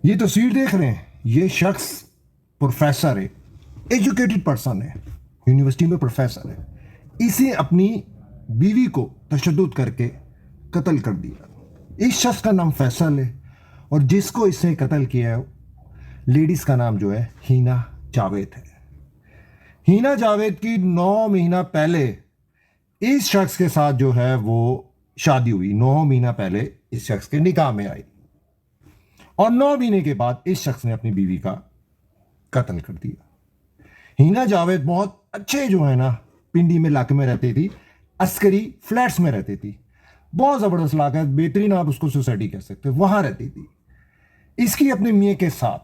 ये तस्वीर देख रहे हैं, ये शख्स प्रोफेसर है, एजुकेटेड पर्सन है, यूनिवर्सिटी में प्रोफेसर है। इसे अपनी बीवी को तशद्दुद करके कत्ल कर दिया। इस शख्स का नाम फैसल है और जिसको इसने कत्ल किया है लेडीज का नाम जो है हीना जावेद है। हीना जावेद की 9 महीना पहले इस शख्स के साथ जो है वो शादी हुई। 9 महीना पहले इस शख्स के निकाह में आई और 9 महीने के बाद इस शख्स ने अपनी बीवी का कत्ल कर दिया। हीना जावेद बहुत अच्छे जो है ना पिंडी में इलाके में रहती थी, अस्करी फ्लैट्स में रहती थी। बहुत ज़बरदस्त इलाका है, बेहतरीन आप उसको सोसाइटी कह सकते, वहां रहती थी। इसकी अपने मियाँ के साथ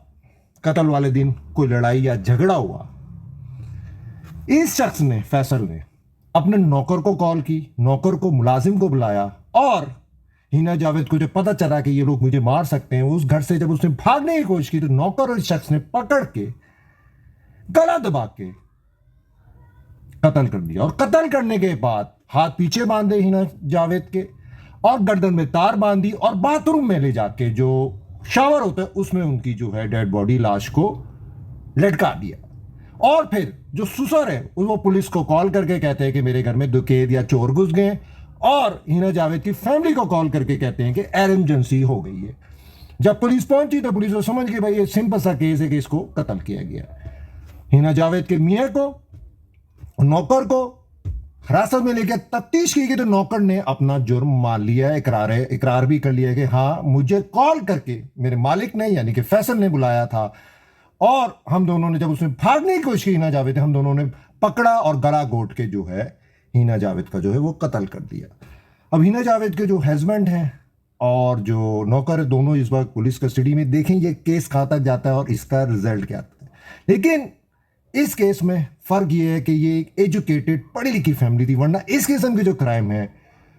कत्ल वाले दिन कोई लड़ाई या झगड़ा हुआ। इस शख्स ने फैसल ने अपने नौकर को कॉल की, नौकर को मुलाजिम को बुलाया और हीना जावेद को जब पता चला कि ये लोग मुझे मार सकते हैं, उस घर से जब उसने भागने की कोशिश की तो नौकर और इस शख्स ने पकड़ के गला दबा के कत्ल कर दिया। और कत्ल करने के बाद हाथ पीछे बांधे हीना जावेद के और गर्दन में तार बांधी और बाथरूम में ले जाके जो शावर होता है उसमें उनकी जो है डेड बॉडी लाश को लटका दिया। और फिर जो सुसर है वो पुलिस को कॉल करके कहते हैं कि मेरे घर में डकैत या चोर घुस गए और हीना जावेद की फैमिली को कॉल करके कहते हैं कि एमरजेंसी हो गई है। जब पुलिस पहुंची तो पुलिस को समझ गई भाई ये सिंपल सा केस है कि इसको कत्ल किया गया। हीना जावेद के मियाँ को नौकर को हिरासत में लेकर तफ्तीश की गई तो नौकर ने अपना जुर्म मान लिया है, इकरार भी कर लिया कि हाँ मुझे कॉल करके मेरे मालिक ने यानी कि फैसल ने बुलाया था और हम दोनों ने जब उसमें भागने की कोशिश की हीना जावेद हम दोनों ने पकड़ा और गला घोट के जो है हीना जावेद का जो है वो कत्ल कर दिया। अब हीना जावेद के जो हस्बैंड हैं और जो नौकर है दोनों इस वक्त पुलिस कस्टडी में। देखें ये केस कहाँ तक जाता है और इसका रिजल्ट क्या आता है। लेकिन इस केस में फ़र्क ये है कि ये एक एजुकेटेड पढ़ी लिखी फैमिली थी, वरना इस किस्म के जो क्राइम है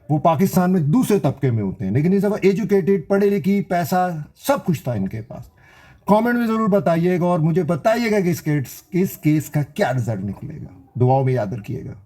वो पाकिस्तान में दूसरे तबके में होते हैं, लेकिन इस दफ़ा एजुकेटेड पढ़ी लिखी, पैसा सब कुछ था इनके पास। कमेंट में ज़रूर बताइएगा और मुझे बताइएगा कि इस केस का क्या रिजल्ट निकलेगा। दुआओं में याद रखिएगा।